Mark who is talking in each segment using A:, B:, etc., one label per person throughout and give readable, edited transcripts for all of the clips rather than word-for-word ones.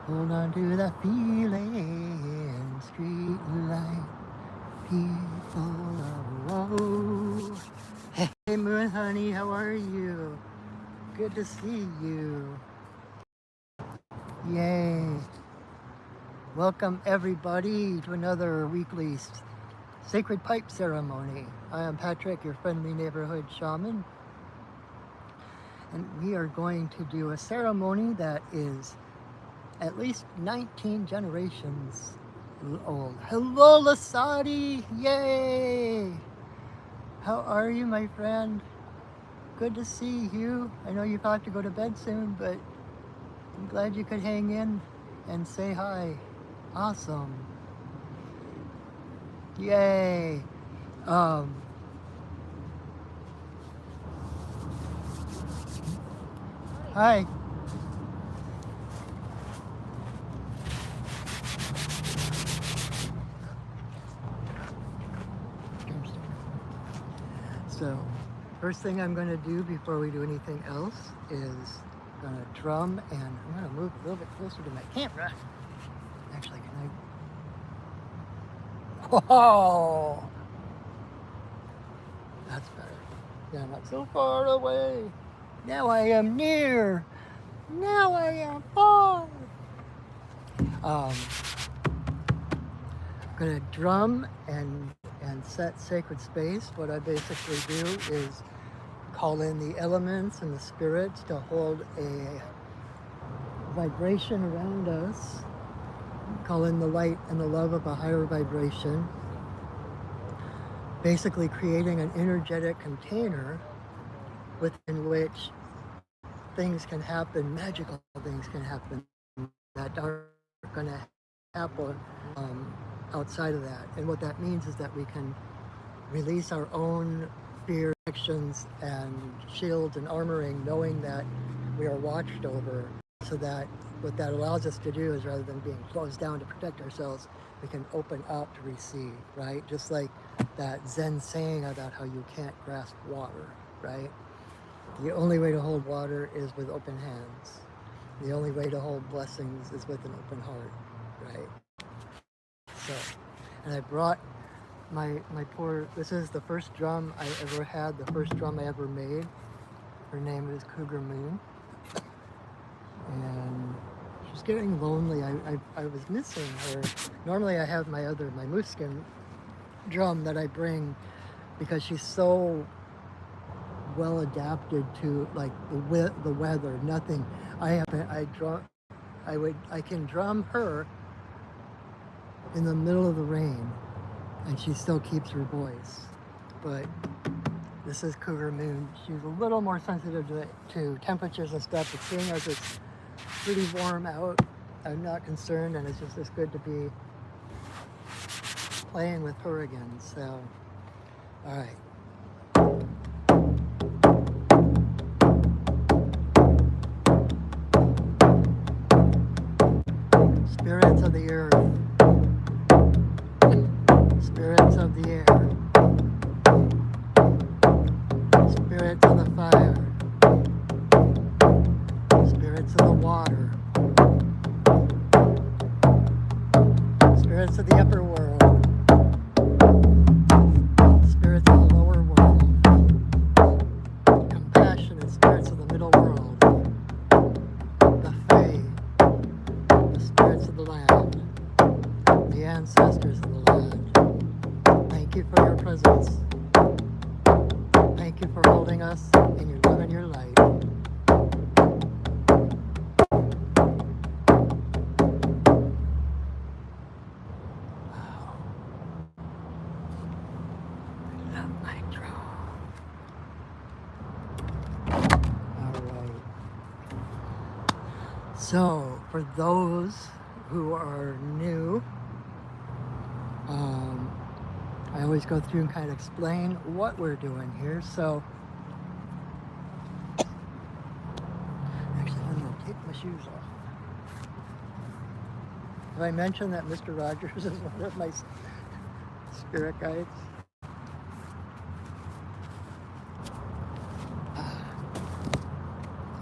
A: Hold on to that feeling, street light, people of woe. Hey, Moon Honey, how are you? Good to see you. Yay. Welcome, everybody, to another weekly Sacred Pipe Ceremony. I am Patrick, your friendly neighborhood shaman, and we are going to do a ceremony that is at least 19 generations old. Hello, Lasadi! Yay! How are you, my friend? Good to see you. I know you have to go to bed soon, but I'm glad you could hang in and say hi. Awesome. Yay. Um, Hi. So, first thing I'm going to do before we do anything else is going to drum, and I'm going to move a little bit closer to my camera. Actually, can I? Whoa! That's better. Yeah, I'm not so far away. Now I am near. Now I am far. I'm going to drum and set sacred space. What I basically do is call in the elements and the spirits to hold a vibration around us. Call in the light and the love of a higher vibration. Basically creating an energetic container within which things can happen, magical things can happen that aren't going to happen outside of that. And what that means is that we can release our own fear, actions, and shields and armoring, knowing that we are watched over, so that what that allows us to do is, rather than being closed down to protect ourselves, we can open up to receive, right? Just like that Zen saying about how you can't grasp water, right? The only way to hold water is with open hands. The only way to hold blessings is with an open heart, right? So, and I brought my poor, this is the first drum I ever had, the first drum I ever made. Her name is Cougar Moon. And she's getting lonely. I was missing her. Normally I have my Muskin drum that I bring because she's so well adapted to like the weather. Nothing. I can drum her in the middle of the rain, and she still keeps her voice. But this is Cougar Moon. She's a little more sensitive to temperatures and stuff, but seeing as it's pretty warm out, I'm not concerned, and it's good to be playing with her again. So, all right. Spirits of the earth, spirits of the air, spirits of the fire, spirits of the water, spirits of the upper world, spirits of the lower world, compassionate spirits of the middle world, the Fae, the spirits of the land, the ancestors of the land. Thank you for your presence. Thank you for holding us in your love and your light. So, for those who are new, I always go through and kind of explain what we're doing here. So, actually, I'm going to take my shoes off. Have I mentioned that Mr. Rogers is one of my spirit guides?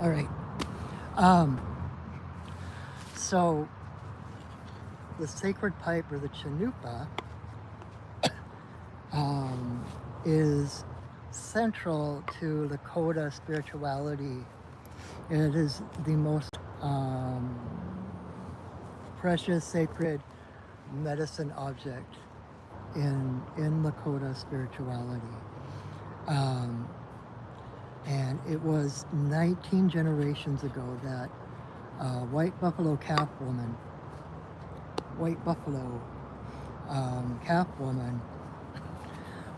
A: All right. So the sacred pipe, or the Chanupa, is central to Lakota spirituality. It is the most precious, sacred medicine object in Lakota spirituality. And it was 19 generations ago that White Buffalo calf woman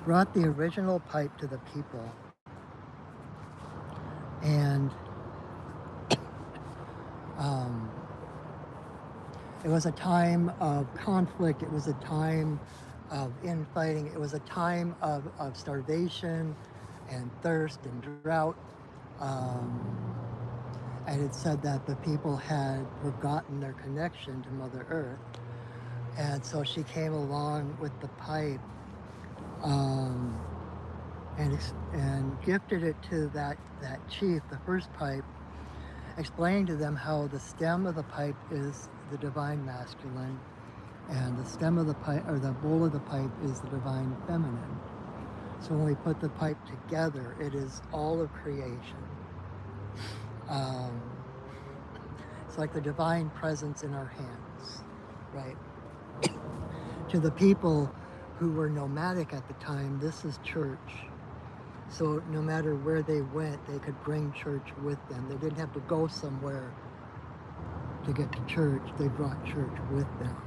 A: brought the original pipe to the people. And it was a time of conflict, it was a time of infighting, it was a time of starvation and thirst and drought. And it said that the people had forgotten their connection to Mother Earth. And so she came along with the pipe and gifted it to that chief, the first pipe, explaining to them how the stem of the pipe is the divine masculine, and the stem of the pipe, or the bowl of the pipe, is the divine feminine. So when we put the pipe together, it is all of creation. It's like the divine presence in our hands, right? To the people who were nomadic at the time, this is church. So no matter where they went, they could bring church with them. They didn't have to go somewhere to get to church. They brought church with them.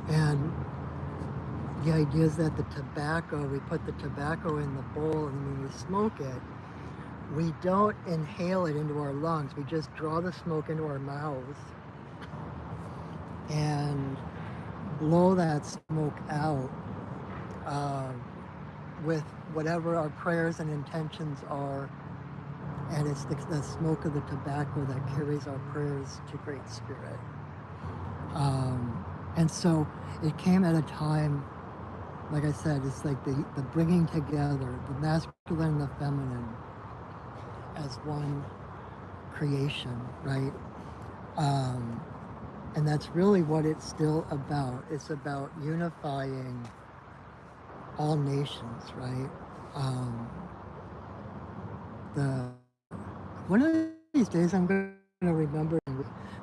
A: And the idea is that the tobacco, we put the tobacco in the bowl, and when we smoke it, we don't inhale it into our lungs. We just draw the smoke into our mouths and blow that smoke out with whatever our prayers and intentions are. And it's the smoke of the tobacco that carries our prayers to Great Spirit. And so it came at a time, like I said, it's like the bringing together the masculine and the feminine as one creation, right? And that's really what it's still about. It's about unifying all nations, right? One of these days I'm going to remember,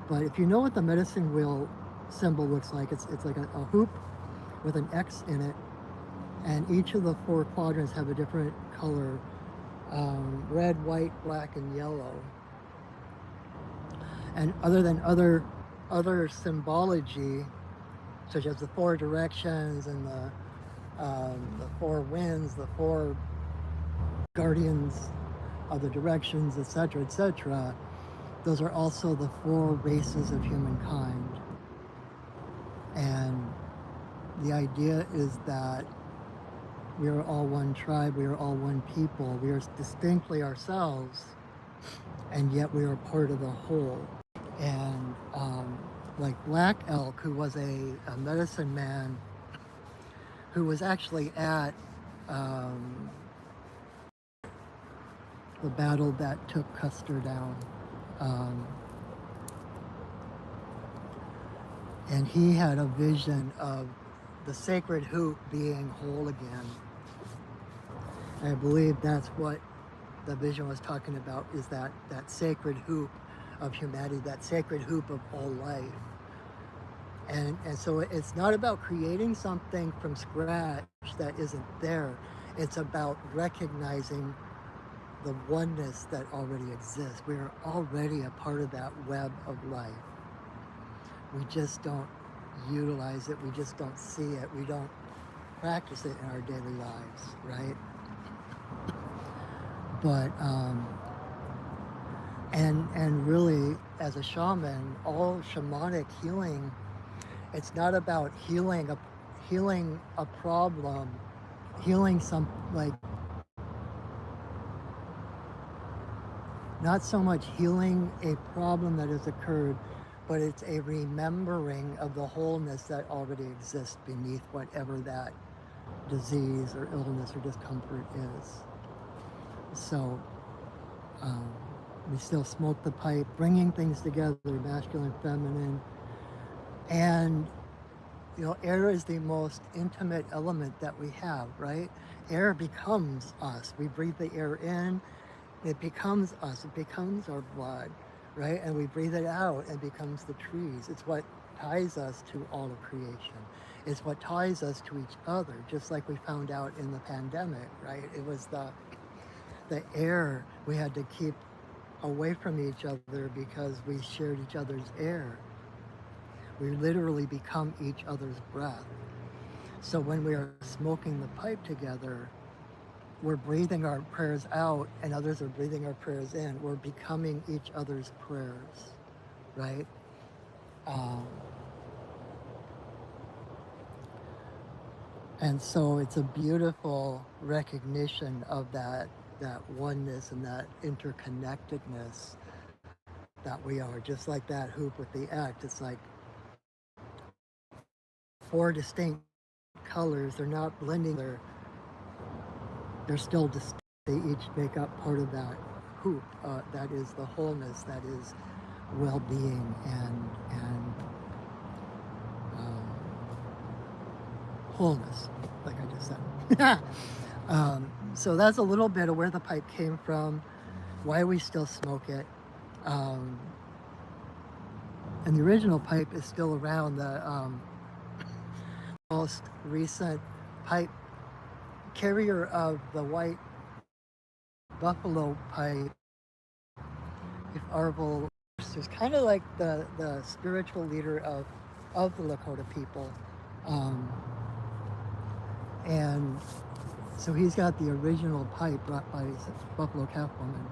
A: but if you know what the medicine wheel symbol looks like, it's like a hoop with an X in it, and each of the 4 quadrants have a different color, red, white, black, and yellow. And other than other symbology, such as the 4 directions and the 4 winds, the 4 guardians of the directions, etc., those are also the 4 races of humankind. And the idea is that we are all one tribe, we are all one people, we are distinctly ourselves, and yet we are part of the whole. And like Black Elk, who was a medicine man who was actually at the battle that took Custer down. And he had a vision of the sacred hoop being whole again. And I believe that's what the vision was talking about, is that sacred hoop of humanity, that sacred hoop of all life. And so it's not about creating something from scratch that isn't there. It's about recognizing the oneness that already exists. We are already a part of that web of life. We just don't utilize it. We just don't see it. We don't practice it in our daily lives, right? But, and really, as a shaman, all shamanic healing, it's not about healing a problem, healing some, like, not so much healing a problem that has occurred, but it's a remembering of the wholeness that already exists beneath whatever that disease or illness or discomfort is. So We still smoke the pipe, bringing things together, masculine, feminine. And, air is the most intimate element that we have, right? Air becomes us. We breathe the air in, it becomes us, it becomes our blood, right? And we breathe it out and it becomes the trees. It's what ties us to all of creation. It's what ties us to each other, just like we found out in the pandemic, right? It was the air we had to keep away from each other because we shared each other's air. We literally become each other's breath. So when we are smoking the pipe together, we're breathing our prayers out and others are breathing our prayers in. We're becoming each other's prayers, right? Um, and so it's a beautiful recognition of that oneness and that interconnectedness that we are, just like that hoop with the act. It's like 4 distinct colors. They're not blending. They're still distinct. They each make up part of that hoop. That is the wholeness. That is well-being and wholeness, like I just said. So that's a little bit of where the pipe came from, why we still smoke it. And the original pipe is still around. The most recent pipe carrier of the white buffalo pipe, if Arvel is kind of like the spiritual leader of the Lakota people. And so he's got the original pipe brought by Buffalo Calf Woman.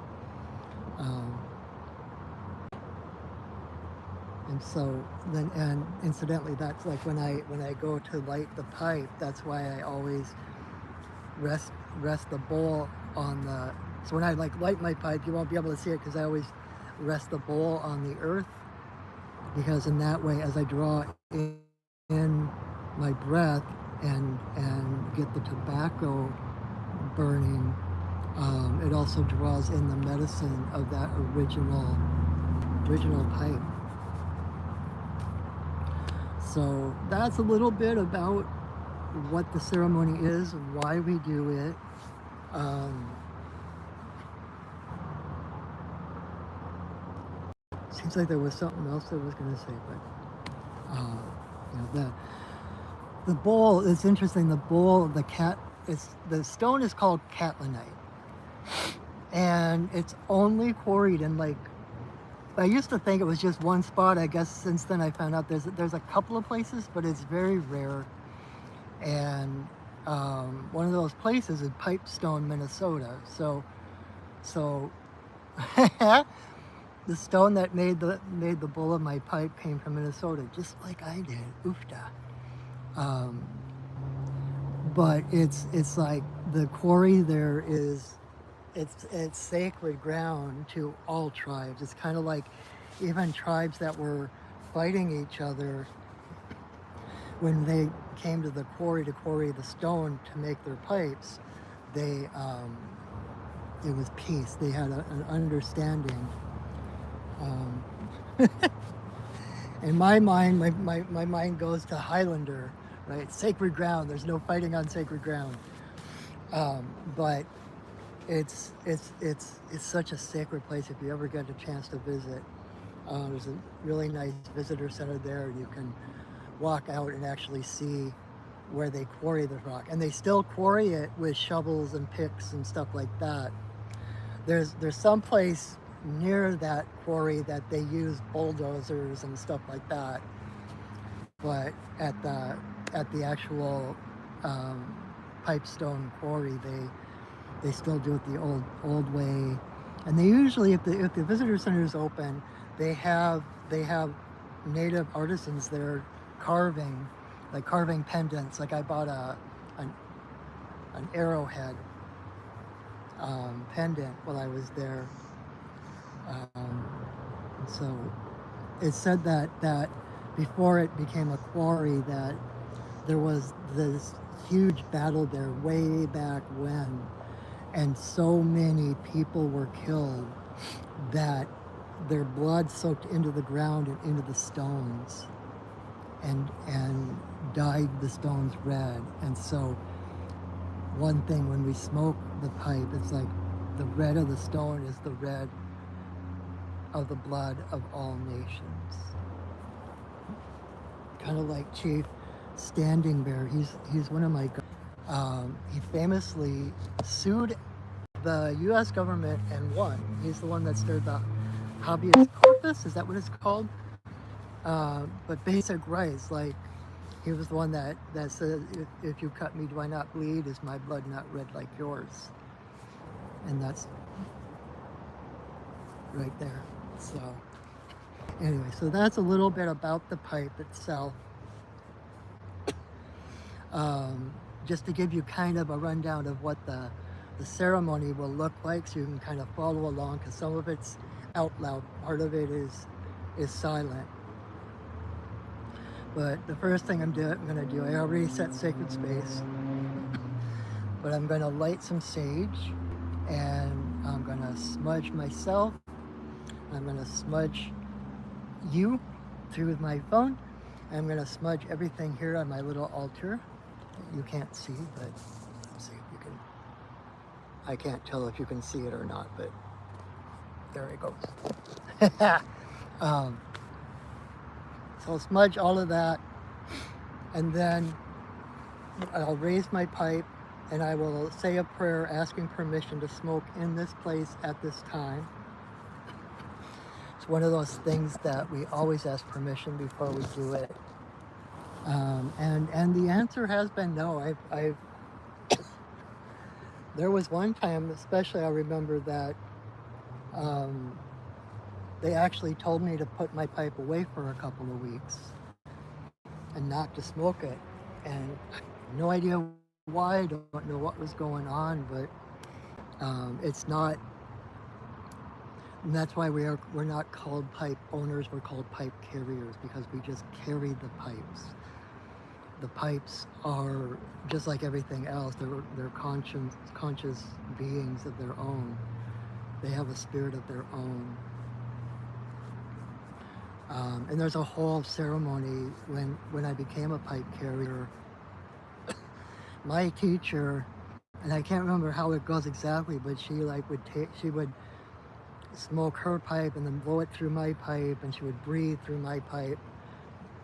A: And so then, and incidentally, that's like when I go to light the pipe, that's why I always rest the bowl on the, so when I like light my pipe, you won't be able to see it because I always rest the bowl on the earth, because in that way, as I draw in my breath and get the tobacco burning, it also draws in the medicine of that original pipe. So that's a little bit about what the ceremony is, why we do it. Seems like there was something else I was going to say, but the bowl is interesting. The bowl, the stone is called catlinite, and it's only quarried in like. I used to think it was just one spot. I guess since then I found out there's a couple of places, but it's very rare. And one of those places is Pipestone, Minnesota. So the stone that made the bowl of my pipe came from Minnesota, just like I did. Oofda. But it's like the quarry there is. It's sacred ground to all tribes. It's kind of like even tribes that were fighting each other, when they came to the quarry to quarry the stone to make their pipes, it was peace. They had an understanding. In my mind, my mind goes to Highlander, right? Sacred ground. There's no fighting on sacred ground. But it's such a sacred place if you ever get a chance to visit. There's a really nice visitor center there. You can walk out and actually see where they quarry the rock, and they still quarry it with shovels and picks and stuff like that. There's some place near that quarry that they use bulldozers and stuff like that, but at the actual Pipestone quarry, they still do it the old way. And they usually, if the visitor center is open, they have native artisans there carving pendants. Like I bought an arrowhead pendant while I was there. So it said that before it became a quarry, that there was this huge battle there way back when, and so many people were killed that their blood soaked into the ground and into the stones and dyed the stones red. And so one thing, when we smoke the pipe, it's like the red of the stone is the red of the blood of all nations. Kind of like Chief Standing Bear. He's one of my. He famously sued the U.S. government and won. He's the one that started the habeas corpus. Is that what it's called? But basic rights, like he was the one that said, if you cut me, do I not bleed? Is my blood not red like yours? And that's right there. So anyway, so that's a little bit about the pipe itself. Just to give you kind of a rundown of what the ceremony will look like, so you can kind of follow along, because some of it's out loud, part of it is silent. But the first thing I'm going to do, I already set sacred space, but I'm going to light some sage, and I'm going to smudge myself. I'm going to smudge you through my phone. I'm going to smudge everything here on my little altar. You can't see, but let's see if you can. I can't tell if you can see it or not, but there it goes. So I'll smudge all of that, and then I'll raise my pipe, and I will say a prayer asking permission to smoke in this place at this time. It's one of those things that we always ask permission before we do it. And the answer has been no. I've there was one time, especially I remember that they actually told me to put my pipe away for a couple of weeks and not to smoke it. And no idea why, I don't know what was going on, but it's not, and that's why we're not called pipe owners, we're called pipe carriers, because we just carry the pipes. The pipes are just like everything else. They're conscious beings of their own. They have a spirit of their own. And there's a whole ceremony when I became a pipe carrier. My teacher, and I can't remember how it goes exactly, but she would smoke her pipe and then blow it through my pipe, and she would breathe through my pipe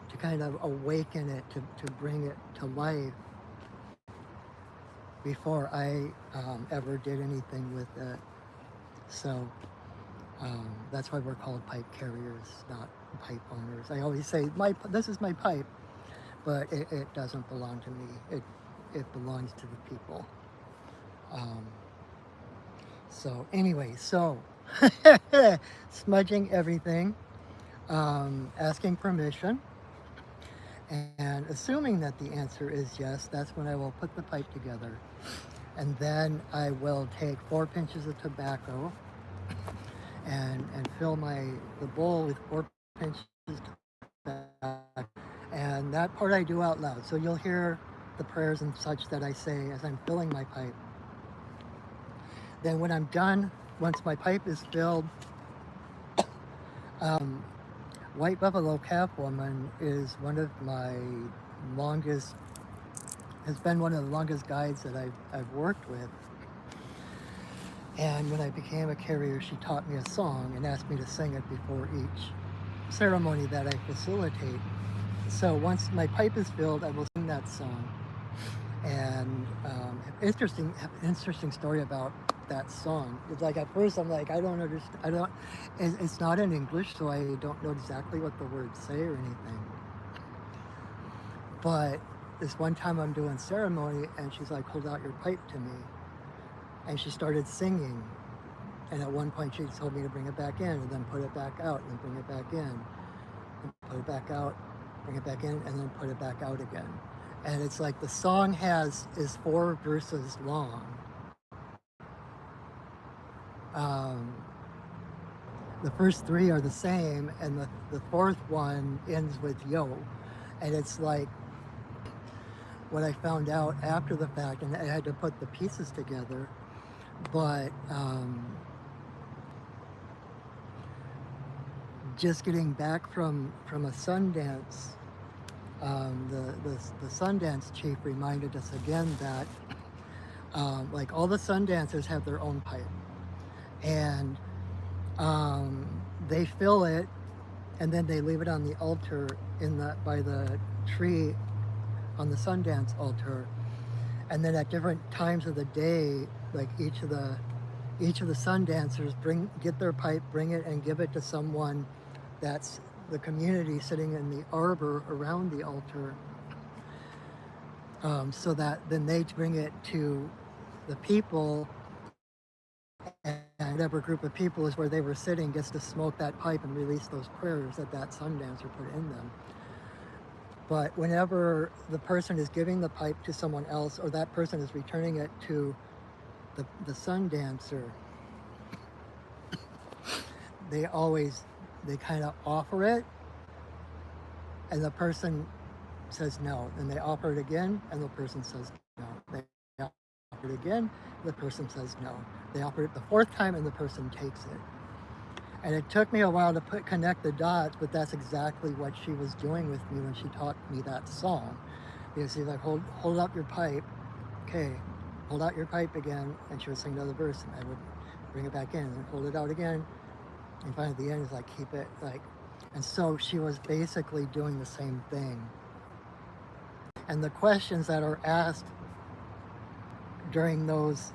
A: to kind of awaken it, to bring it to life before I ever did anything with it. So that's why we're called pipe carriers, not pipe owners. I always say, this is my pipe, but it doesn't belong to me. It belongs to the people. So anyway, so smudging everything, asking permission, and assuming that the answer is yes, that's when I will put the pipe together. And then I will take 4 pinches of tobacco and fill the bowl with 4 pinches of tobacco. And that part I do out loud. So you'll hear the prayers and such that I say as I'm filling my pipe. Then when I'm done, once my pipe is filled, White Buffalo Calf Woman is one of my longest, has been one of the longest guides that I've worked with. And when I became a carrier, she taught me a song and asked me to sing it before each ceremony that I facilitate. So once my pipe is filled, I will sing that song. And interesting story about that song. It's like, at first I'm like, I don't understand, it's not in English, so I don't know exactly what the words say or anything. But this one time I'm doing ceremony, and she's like, hold out your pipe to me. And she started singing. And at one point she told me to bring it back in, and then put it back out, and then bring it back in, and put it back out, bring it back in, and then put it back out again. And it's like the song is 4 verses long. The first 3 are the same, and the 4th one ends with yo. And it's like what I found out after the fact, and I had to put the pieces together, but just getting back from a Sundance, the Sundance chief reminded us again that like all the Sundancers have their own pipe, and they fill it, and then they leave it on the altar by the tree on the Sundance altar, and then at different times of the day, like each of the Sundancers get their pipe, bring it, and give it to someone that's the community sitting in the arbor around the altar, so that then they bring it to the people, and whatever group of people is where they were sitting gets to smoke that pipe and release those prayers that Sundancer put in them. But whenever the person is giving the pipe to someone else, or that person is returning it to the Sundancer, they kind of offer it, and the person says no, and they offer it again, and the person says no. They offer it again, the person says no. They offer it the fourth time, and the person takes it. And it took me a while to connect the dots, but that's exactly what she was doing with me when she taught me that song. Because she's like, hold up your pipe, okay, hold out your pipe again, and she would sing another verse, and I would bring it back in, and then hold it out again, and finally at the end is like, keep it, like, and so she was basically doing the same thing. And the questions that are asked during those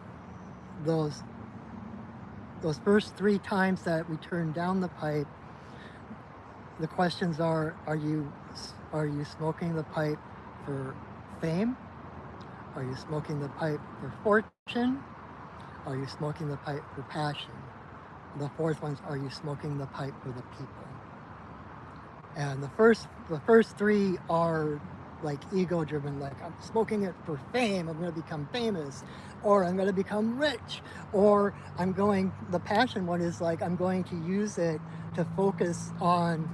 A: first 3 times that we turn down the pipe, the questions are you smoking the pipe for fame? Are you smoking the pipe for fortune? Are you smoking the pipe for passion? The fourth one's, are you smoking the pipe for the people? And the first 3 are like ego driven, like I'm smoking it for fame, I'm going to become famous, or I'm going to become rich, or the passion one is like, I'm going to use it to focus on.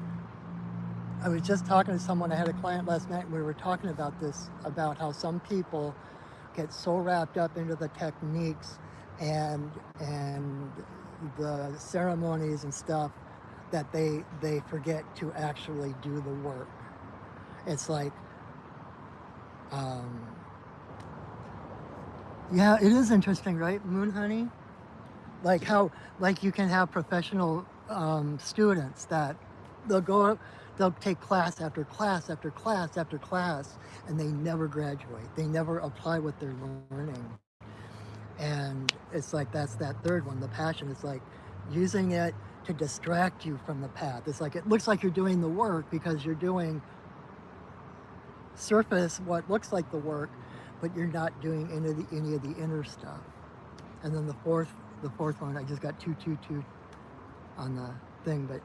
A: I was just talking to someone, I had a client last night, and we were talking about this, about how some people get so wrapped up into the techniques and the ceremonies and stuff that they forget to actually do the work. It's like, yeah, it is interesting, right, Moon Honey? Like how, like you can have professional students that they'll take class after class after class after class, and they never graduate. They never apply what they're learning. And it's like, that's that third one, the passion. It's like using it to distract you from the path. It's like, it looks like you're doing the work because you're doing surface what looks like the work, but you're not doing any of the inner stuff. And then the fourth one, I just got 222 on the thing, but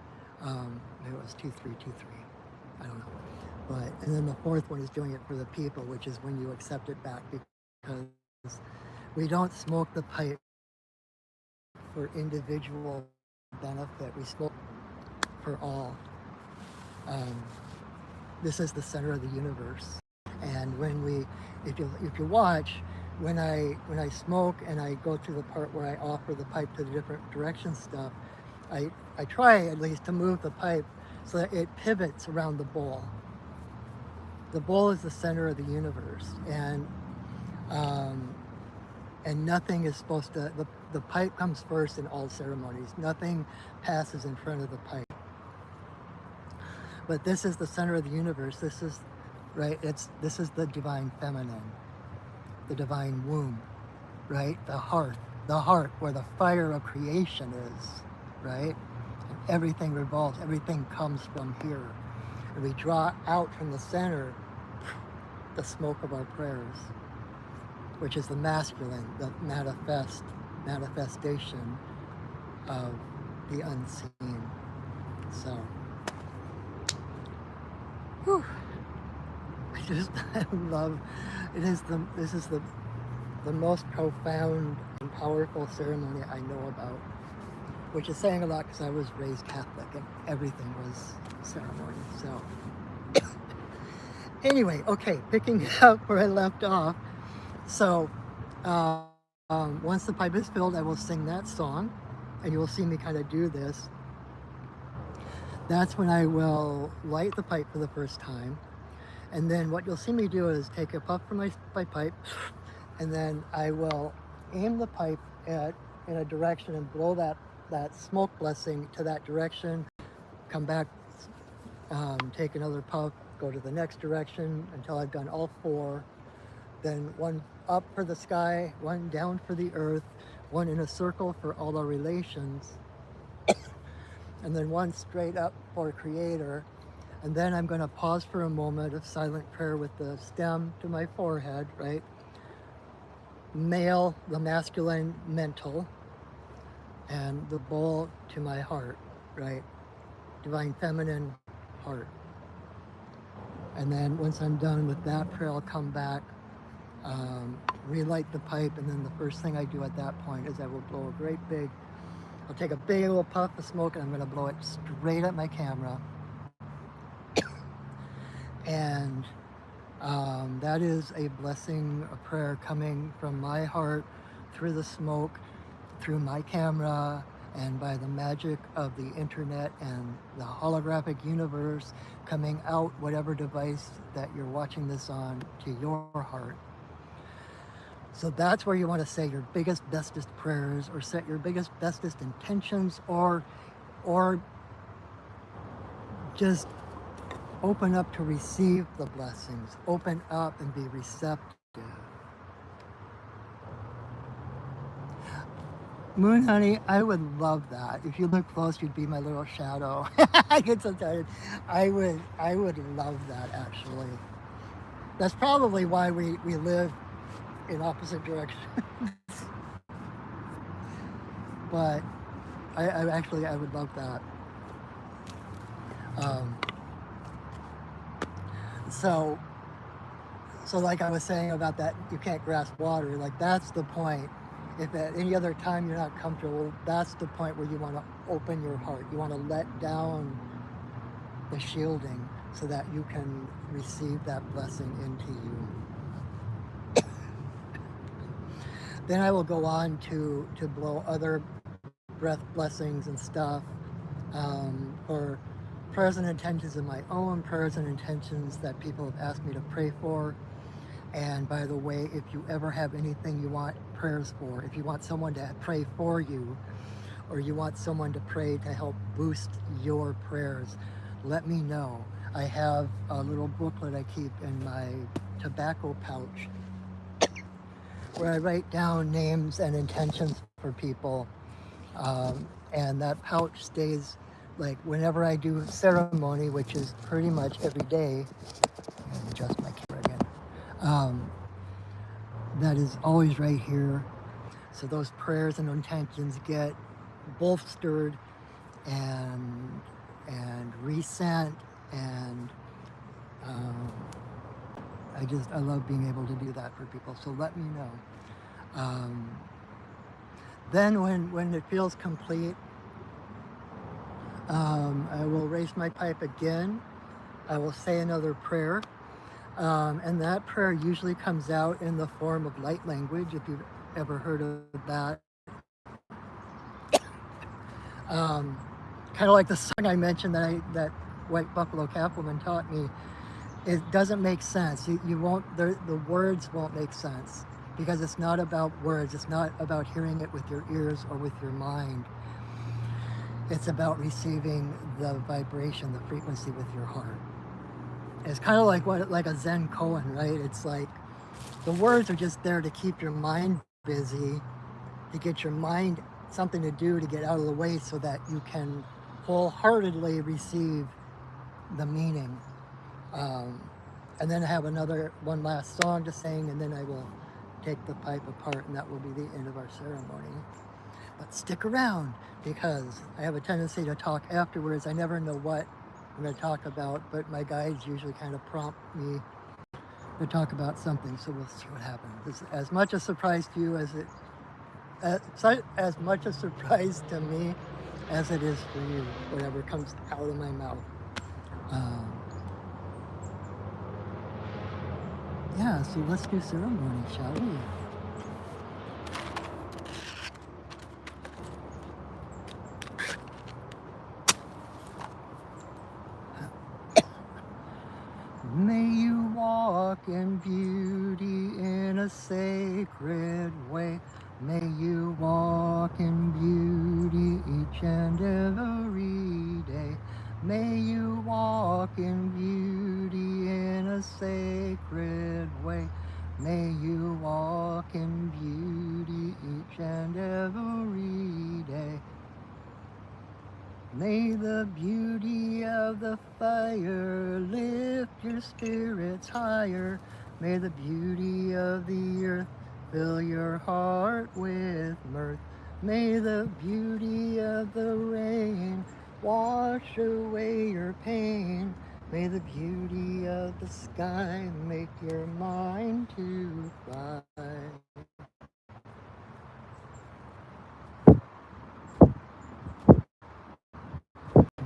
A: maybe it was 2323. I don't know. But and then the fourth one is doing it for the people, which is when you accept it back, because we don't smoke the pipe for individual benefit. We smoke for all. This is the center of the universe. And when if you watch, when I smoke and I go through the part where I offer the pipe to the different direction stuff, I try at least to move the pipe so that it pivots around the bowl. The bowl is the center of the universe, and nothing is supposed to, the pipe comes first in all ceremonies. Nothing passes in front of the pipe. But this is the center of the universe. This is, right, this is the divine feminine, the divine womb, right? The heart where the fire of creation is, right? And everything revolves, everything comes from here. And we draw out from the center the smoke of our prayers, which is the masculine, the manifestation of the unseen. So, whew. I love, this is the most profound and powerful ceremony I know about, which is saying a lot because I was raised Catholic and everything was ceremony. So anyway, okay, picking up where I left off. So once the pipe is filled, I will sing that song, and you will see me kind of do this. that's when I will light the pipe for the first time. And then what you'll see me do is take a puff from my pipe, and then I will aim the pipe in a direction and blow that smoke blessing to that direction, come back, take another puff, go to the next direction until I've done all four. Then one up for the sky, one down for the earth, one in a circle for all our relations, and then one straight up for Creator. And then I'm going to pause for a moment of silent prayer with the stem to my forehead, right? Male, the masculine, mental, and the bowl to my heart, right? Divine feminine, heart. And then once I'm done with that prayer, I'll come back, relight the pipe, and then the first thing I do at that point is I will blow a great big, I'll take a big old puff of smoke and I'm going to blow it straight at my camera. And that is a blessing, a prayer coming from my heart through the smoke, through my camera, and by the magic of the internet and the holographic universe coming out, whatever device that you're watching this on, to your heart. So that's where you want to say your biggest, bestest prayers, or set your biggest, bestest intentions, or just open up to receive the blessings. Open up and be receptive. Moon honey, I would love that. If you look close, you'd be my little shadow. I get so tired. I would love that, actually. That's probably why we live in opposite directions. But I would love that. So like I was saying about that, you can't grasp water, like that's the point. If at any other time you're not comfortable, that's the point where you want to open your heart. You want to let down the shielding so that you can receive that blessing into you. Then I will go on to blow other breath blessings and stuff, for prayers and intentions of my own, prayers and intentions that people have asked me to pray for. And by the way, if you ever have anything you want prayers for, if you want someone to pray for you, or you want someone to pray to help boost your prayers, let me know. I have a little booklet I keep in my tobacco pouch where I write down names and intentions for people. And that pouch stays, like, whenever I do ceremony, which is pretty much every day. Let me adjust my camera again. That is always right here. So those prayers and intentions get bolstered and resent, and I love being able to do that for people. So let me know. Then when it feels complete, I will raise my pipe again. I will say another prayer. And that prayer usually comes out in the form of light language, if you've ever heard of that. Kind of like the song I mentioned that White Buffalo Cappleman taught me. It doesn't make sense. You won't, the words won't make sense, because it's not about words. It's not about hearing it with your ears or with your mind. It's about receiving the vibration, the frequency with your heart. It's kind of like a Zen koan, right? It's like the words are just there to keep your mind busy, to get your mind something to do, to get out of the way, so that you can wholeheartedly receive the meaning. And then I have one last song to sing, and then I will take the pipe apart, and that will be the end of our ceremony. But stick around, because I have a tendency to talk afterwards. I never know what I'm going to talk about, but my guides usually kind of prompt me to talk about something, so we'll see what happens. It's as much a surprise to you as much a surprise to me as it is for you, whatever comes out of my mouth. Yeah, so let's do ceremony, shall we? in beauty in a sacred way. May you walk in beauty each and every day. May you walk in beauty in a sacred way. May you walk in beauty each and every day. May the beauty of the fire lift your spirits higher. May the beauty of the earth fill your heart with mirth. May the beauty of the rain wash away your pain. May the beauty of the sky make your mind to fly.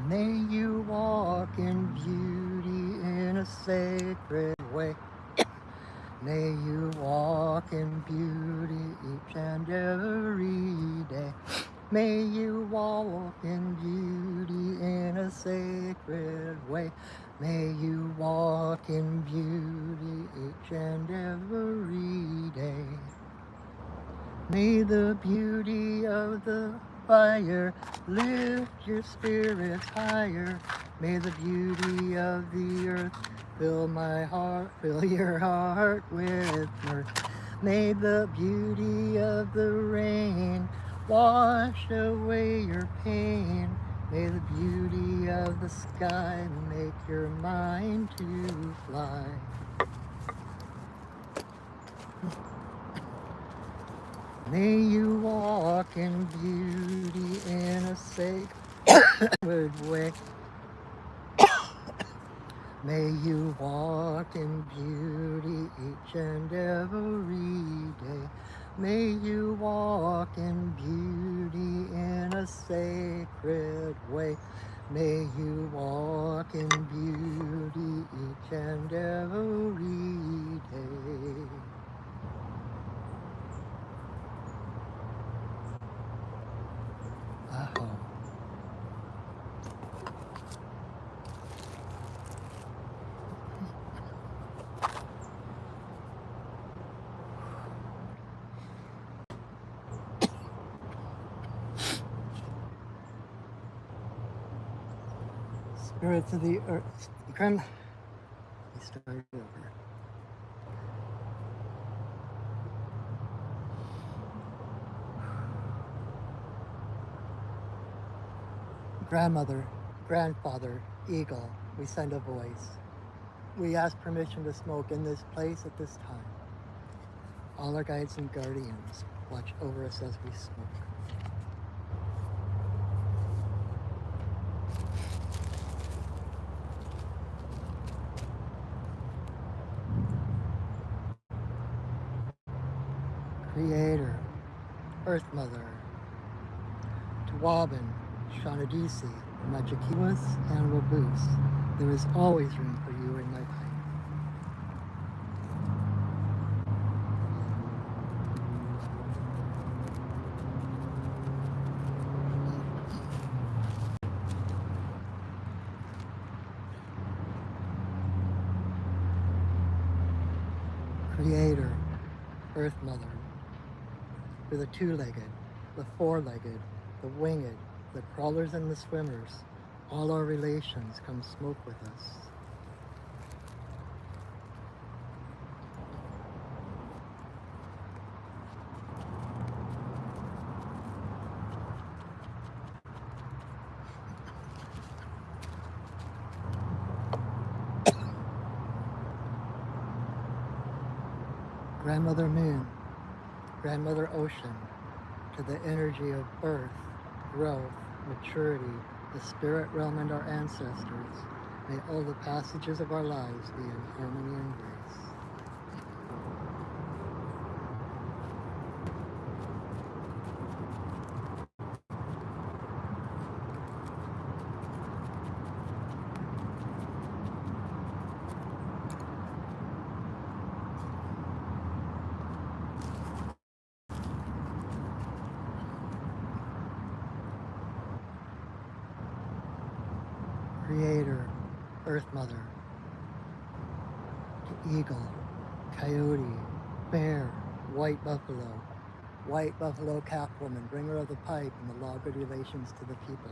A: May you walk in beauty in a sacred way. May you walk in beauty each and every day. May you walk in beauty in a sacred way. May you walk in beauty each and every day. May the beauty of the fire lift your spirits higher. May the beauty of the earth fill your heart with mirth. May the beauty of the rain wash away your pain. May the beauty of the sky make your mind to fly. May you walk in beauty in a sacred way. May you walk in beauty each and every day. May you walk in beauty in a sacred way. May you walk in beauty each and every day. Aho. Spirits of the earth. Let me start over. Grandmother, grandfather, eagle, we send a voice. We ask permission to smoke in this place at this time. All our guides and guardians watch over us as we smoke. Creator, Earth Mother, Tawabin, Shanadisi, Majikiwas, and Waboose, there is always room for you in my pipe. Creator, Earth Mother, for the two-legged, the four-legged, the winged, the crawlers and the swimmers, all our relations come smoke with us. Grandmother Moon, Grandmother Ocean, to the energy of birth, growth, maturity, the spirit realm and our ancestors, may all the passages of our lives be in harmony and grace. Creator, Earth Mother, to Eagle, coyote, bear, white buffalo catwoman, bringer of the pipe, and the law of good relations to the people.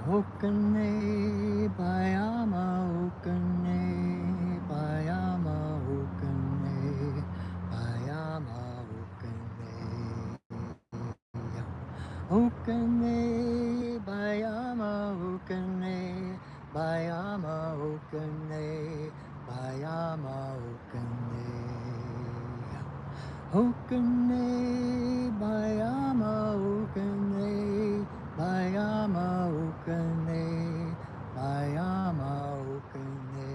A: Okane, bayama, okane, bayama, okane, bayama, okane. Okane, bayama, okane, bayama, okane, bayama, okane. Okane, bayama, okane, bayama, okane, bayama, okane.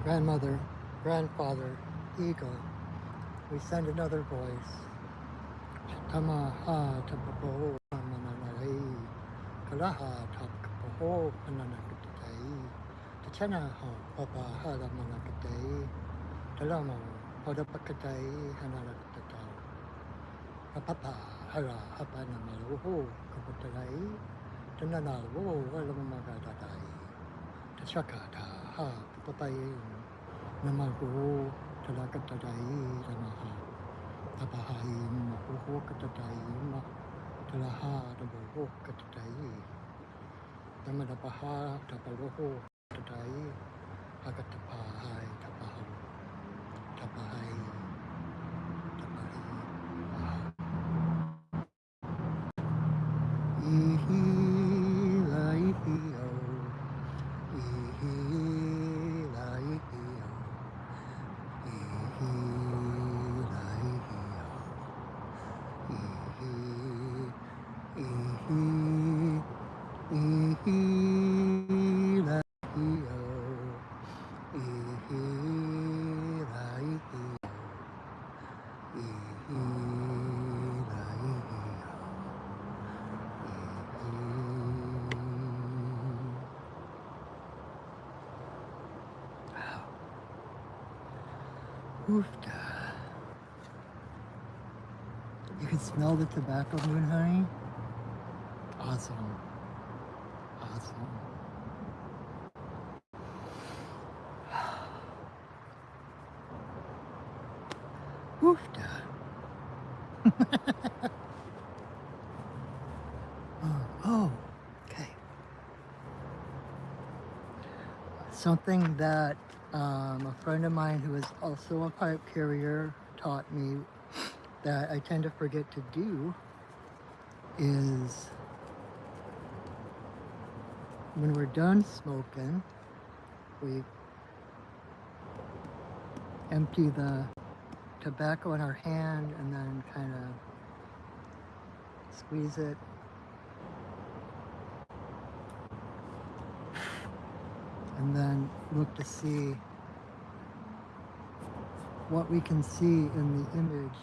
A: grandmother, grandfather, eagle. We send another voice. Tamaha tapapo mananai. Kalaha tapapo mananakatai. Tachana ha papa hala manakatai. Talamo hodapakatai hanalakatai. Papa hara hapana maluho kapatai. Tananalo alamamagatai. Tachakata ha papai namago talakatai tamaha. Tapahaim ho katatai talaha taboho katatai. Namadapaha tapaloho katatai. Hakatapahai tapaho. Tapahai tapahi. Ihi laihio. Ihi laihio. Ihi laihio. Ihi ihi ihi laihio. Ihi laihio. Ihi laihio. Oofda. You can smell the tobacco, Moon Honey? Awesome. Awesome. Oofda. Oh, okay. Something that a friend of mine who is also a pipe carrier taught me that I tend to forget to do is when we're done smoking, we empty the tobacco in our hand and then kind of squeeze it. And then look to see what we can see in the image.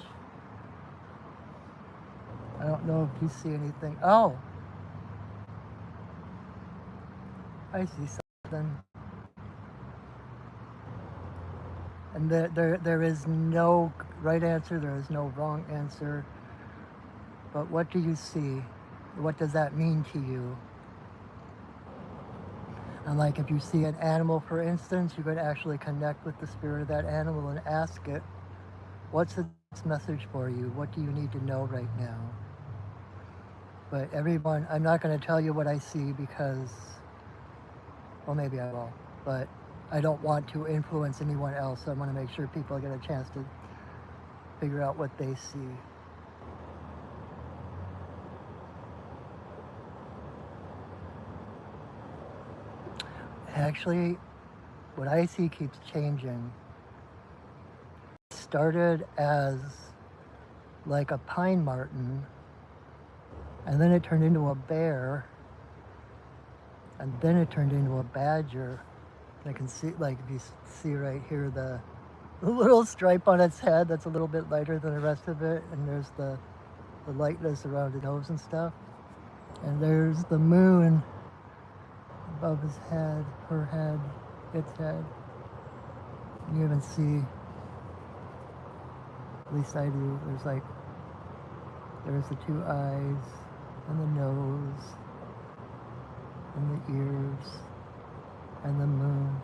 A: I don't know if you see anything. Oh, I see something. And there is no right answer, there is no wrong answer. But what do you see? What does that mean to you? And like if you see an animal, for instance, you could actually connect with the spirit of that animal and ask it, what's its message for you? What do you need to know right now? But everyone, I'm not going to tell you what I see because, well, maybe I will, but I don't want to influence anyone else. So I want to make sure people get a chance to figure out what they see. Actually, what I see keeps changing. It started as like a pine marten, and then it turned into a bear, and then it turned into a badger. I can see, like if you see right here, the little stripe on its head that's a little bit lighter than the rest of it, and there's the lightness around the nose and stuff. And there's the moon above his head, her head, its head. You even see, at least I do, there's the two eyes, and the nose, and the ears, and the moon.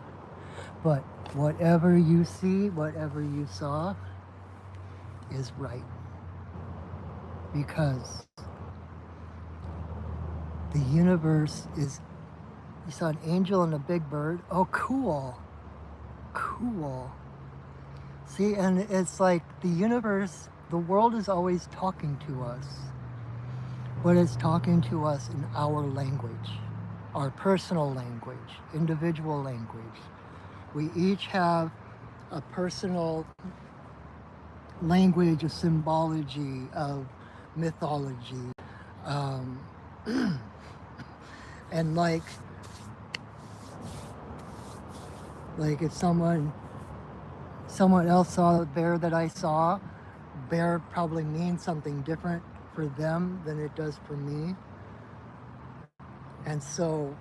A: But whatever you see, whatever you saw, is right. Because the universe is, you saw an angel and a big bird. Oh, cool. Cool. See, and it's like the universe, the world is always talking to us, but it's talking to us in our language, our personal language, individual language. We each have a personal language, a symbology of mythology. And like, Like if someone else saw the bear that I saw, bear probably means something different for them than it does for me. And so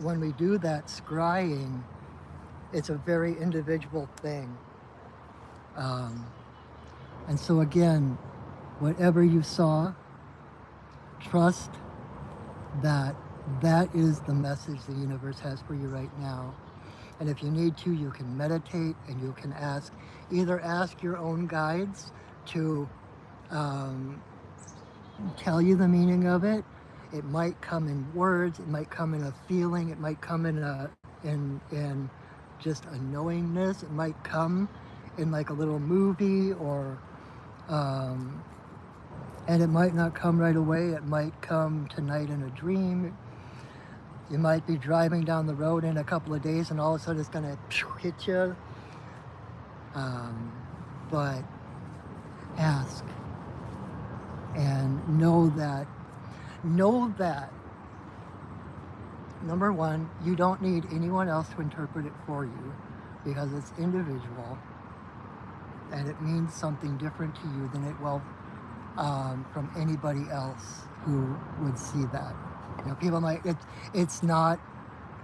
A: when we do that scrying, it's a very individual thing. Um, and so again, whatever you saw, trust that that is the message the universe has for you right now. And if you need to, you can meditate and you can either ask your own guides to um, tell you the meaning of it. It might come in words, it might come in a feeling, it might come in just a knowingness, it might come in like a little movie or um, and it might not come right away, it might come tonight in a dream. You might be driving down the road in a couple of days and all of a sudden it's gonna hit you. But ask and know that number one, you don't need anyone else to interpret it for you because it's individual and it means something different to you than it will from anybody else who would see that. You know, people might, it's not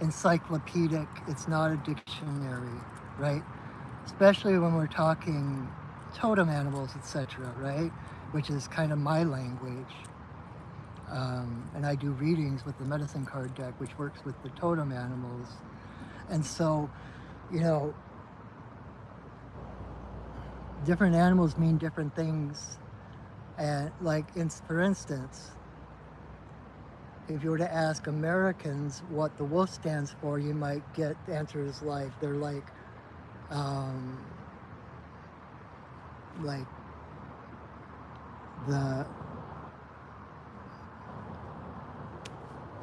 A: encyclopedic, it's not a dictionary, right? Especially when we're talking totem animals, etc., right? Which is kind of my language. And I do readings with the medicine card deck, which works with the totem animals. And so, you know, different animals mean different things. And like, for instance, if you were to ask Americans what the wolf stands for, you might get answers like, they're like the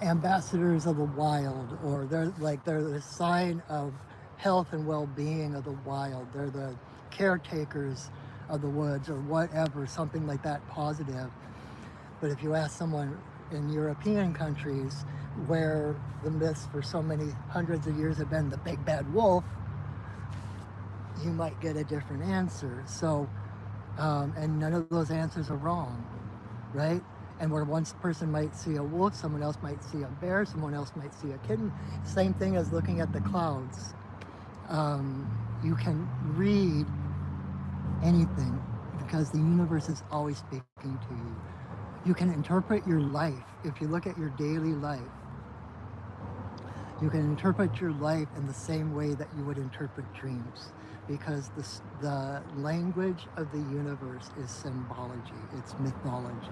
A: ambassadors of the wild, or they're the sign of health and well-being of the wild. They're the caretakers of the woods or whatever, something like that positive. But if you ask someone in European countries where the myths for so many hundreds of years have been the big bad wolf, you might get a different answer. So, and none of those answers are wrong, right? And where one person might see a wolf, someone else might see a bear, someone else might see a kitten. Same thing as looking at the clouds. You can read anything because the universe is always speaking to you. You can interpret your life. If you look at your daily life, you can interpret your life in the same way that you would interpret dreams, because the language of the universe is symbology, it's mythology.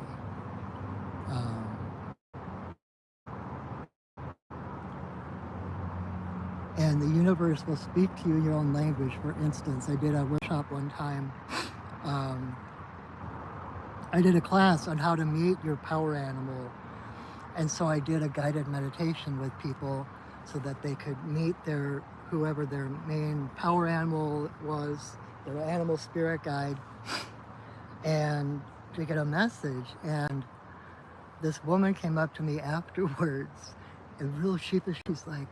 A: And the universe will speak to you in your own language. For instance, I did a workshop one time. I did a class on how to meet your power animal. And so I did a guided meditation with people so that they could meet whoever their main power animal was, their animal spirit guide, and to get a message. And this woman came up to me afterwards and real sheepish, she's like,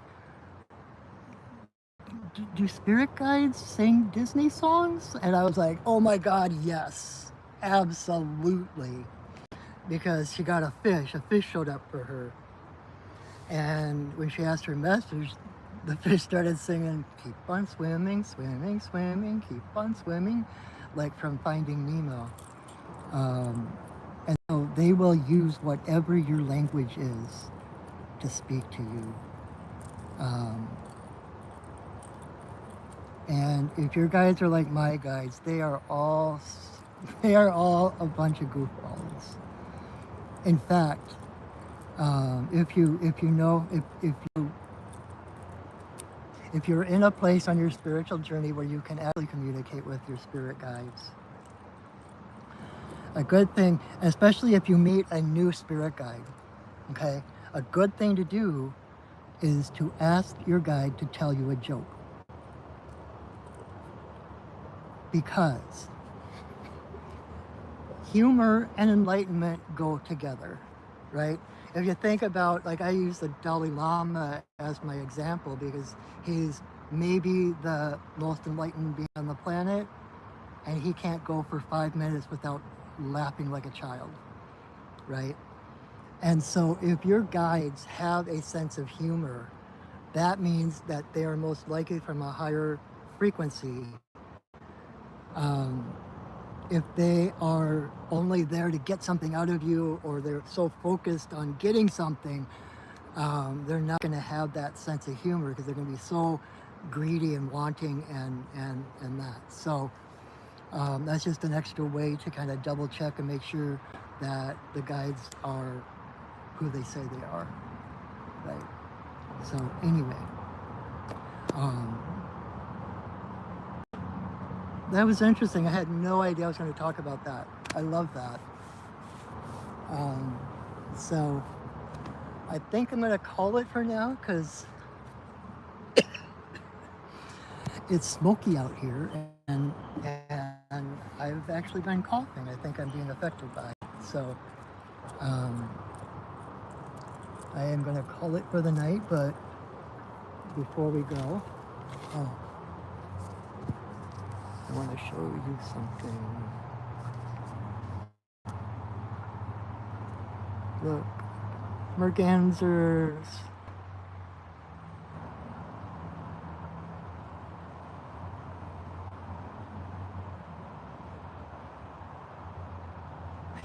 A: do spirit guides sing Disney songs? And I was like, oh my God, yes, absolutely. Because she got a fish showed up for her. And when she asked her message, the fish started singing, keep on swimming, swimming, swimming, keep on swimming, like from Finding Nemo. And so they will use whatever your language is to speak to you. And if your guides are like my guides, they are all a bunch of goofballs. In fact, if you're in a place on your spiritual journey where you can actually communicate with your spirit guides, a good thing, especially if you meet a new spirit guide, okay, a good thing to do is to ask your guide to tell you a joke. Because humor and enlightenment go together, right? if you think about, like, I use the Dalai Lama as my example because he's maybe the most enlightened being on the planet, and he can't go for 5 minutes without laughing like a child, right? And so if your guides have a sense of humor, that means that they are most likely from a higher frequency. Um, if they are only there to get something out of you, or they're so focused on getting something, they're not going to have that sense of humor because they're going to be so greedy and wanting and that. So that's just an extra way to kind of double check and make sure that the guides are who they say they are, right? So anyway, um, that was interesting. I had no idea I was going to talk about that. I love that. So I think I'm going to call it for now because it's smoky out here, and I've actually been coughing. I think I'm being affected by it. So I am going to call it for the night, but before we go, I want to show you something. Look, mergansers.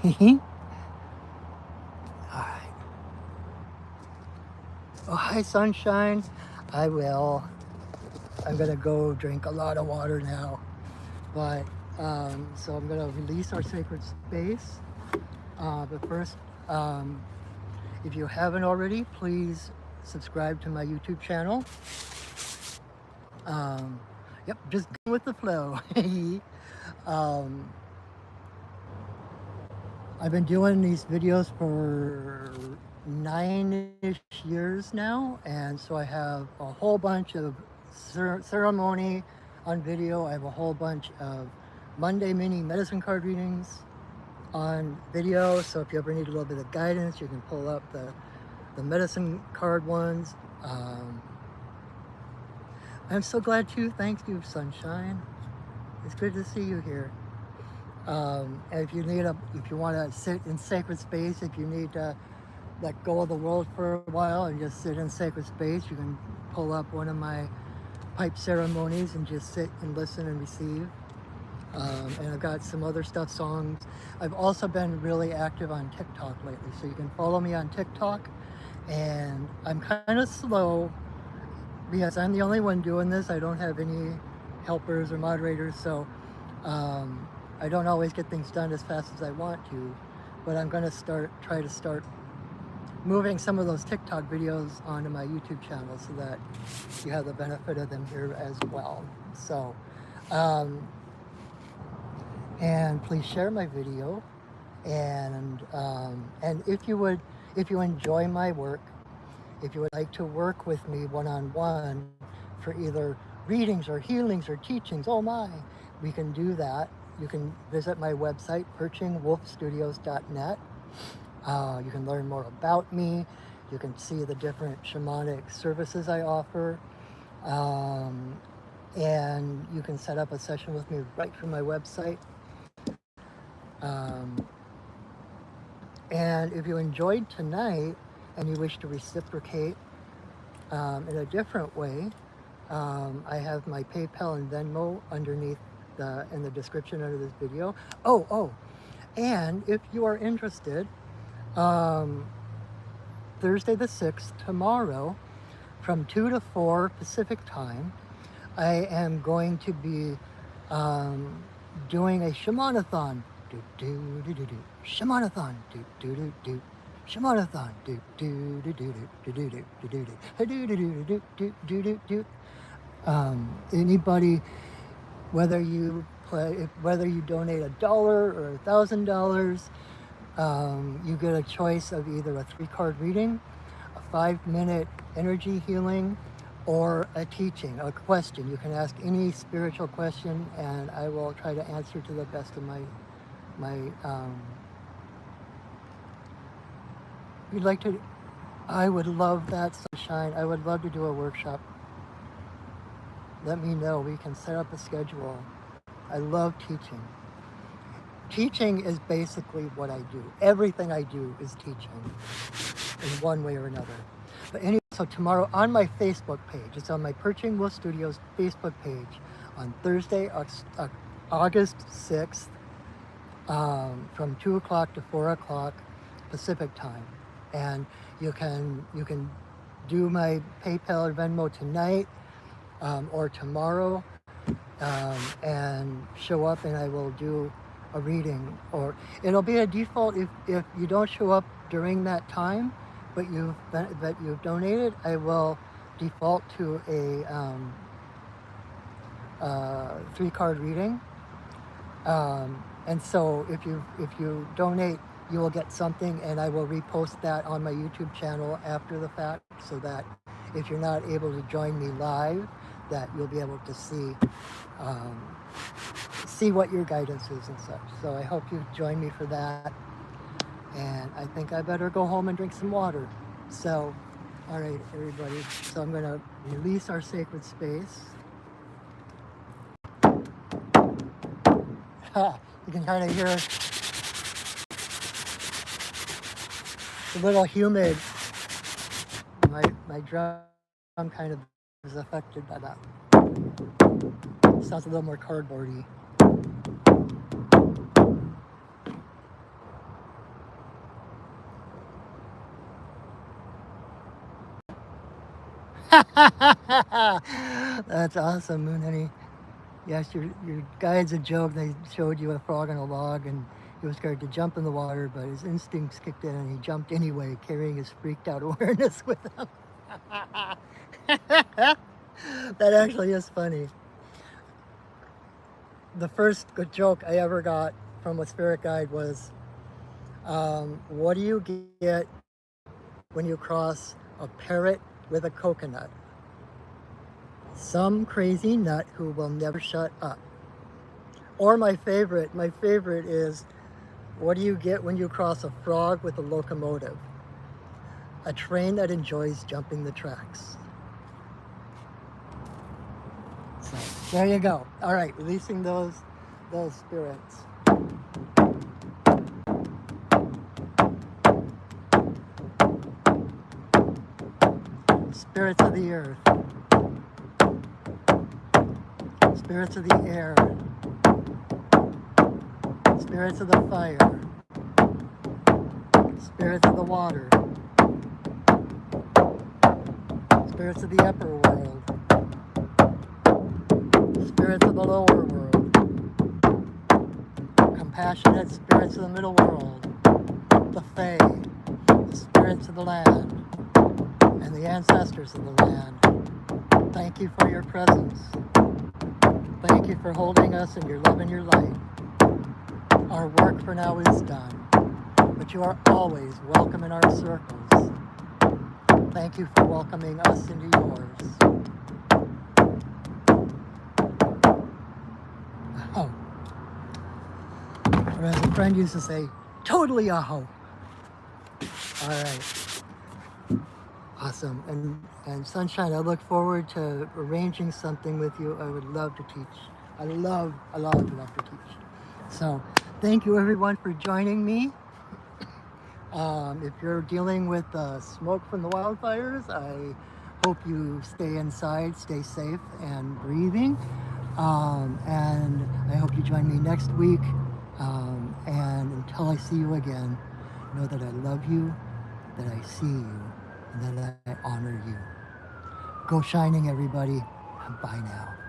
A: Alright. Oh, hi, sunshine. I will. I'm gonna go drink a lot of water now. But, so I'm gonna release our sacred space. But first, if you haven't already, please subscribe to my YouTube channel. Yep, just go with the flow. I've been doing these videos for 9-ish years now, and so I have a whole bunch of ceremony on video. I have a whole bunch of Monday mini medicine card readings on video, so if you ever need a little bit of guidance, you can pull up the medicine card ones. I'm so glad too. Thank you, sunshine. It's good to see you here. And if you want to sit in sacred space, if you need to let go of the world for a while and just sit in sacred space, you can pull up one of my pipe ceremonies and just sit and listen and receive. And I've got some other songs. I've also been really active on TikTok lately, so you can follow me on TikTok. And I'm kind of slow because I'm the only one doing this. I don't have any helpers or moderators, so I don't always get things done as fast as I want to, but I'm going to try to start moving some of those TikTok videos onto my YouTube channel so that you have the benefit of them here as well. So, and please share my video, and if you enjoy my work, if you would like to work with me one-on-one for either readings or healings or teachings, oh my, we can do that. You can visit my website, perchingwolfstudios.net. You can learn more about me. You can see the different shamanic services I offer. And you can set up a session with me right from my website. And if you enjoyed tonight and you wish to reciprocate in a different way, I have my PayPal and Venmo underneath in the description under this video. And if you are interested, Thursday the 6th, tomorrow, from 2 to 4 Pacific time, I am going to be doing a shamanathon. Shamanathon. Shamanathon. Anybody, whether you donate $1 or $1,000, you get a choice of either a 3-card reading, a 5-minute energy healing, or a teaching, a question. You can ask any spiritual question, and I will try to answer to the best of my you'd like to, I would love that, Sunshine. I would love to do a workshop. Let me know. We can set up a schedule. I love teaching. Teaching is basically what I do. Everything I do is teaching in one way or another. But anyway, so tomorrow on my Facebook page, it's on my Perching Wolf Studios Facebook page on Thursday, August 6th, from 2 o'clock to 4 o'clock Pacific time. And you can do my PayPal or Venmo tonight or tomorrow and show up, and I will do a reading. Or it'll be a default if you don't show up during that time, but you've donated, I will default to a 3-card reading. And so if you donate, you will get something, and I will repost that on my YouTube channel after the fact, so that if you're not able to join me live, that you'll be able to see what your guidance is and such. So I hope you join me for that. And I think I better go home and drink some water. So, all right, everybody. So I'm going to release our sacred space. You can kind of hear it's a little humid. My drum kind of is affected by that. It sounds a little more cardboardy. That's awesome, Moon Honey. Yes, your guide's a joke. They showed you a frog on a log, and he was scared to jump in the water, but his instincts kicked in, and he jumped anyway, carrying his freaked out awareness with him. That actually is funny. The first good joke I ever got from a spirit guide was, what do you get when you cross a parrot with a coconut? Some crazy nut who will never shut up. Or my favorite is, what do you get when you cross a frog with a locomotive? A train that enjoys jumping the tracks. So there you go. All right, releasing those spirits. Spirits of the earth. Spirits of the air. Spirits of the fire. Spirits of the water. Spirits of the upper world. Spirits of the lower world. Compassionate spirits of the middle world. The Fae. The spirits of the land. And the ancestors of the land. Thank you for your presence. Thank you for holding us in your love and your light. Our work for now is done, but you are always welcome in our circles. Thank you for welcoming us into yours. Oh. Or as a friend used to say, totally aho. All right. Awesome. And Sunshine, I look forward to arranging something with you. I would love to teach. I love to teach. So thank you everyone for joining me. If you're dealing with smoke from the wildfires, I hope you stay inside, stay safe and breathing. And I hope you join me next week. And until I see you again, know that I love you, that I see you, and that I honor you. Go shining, everybody. Bye now.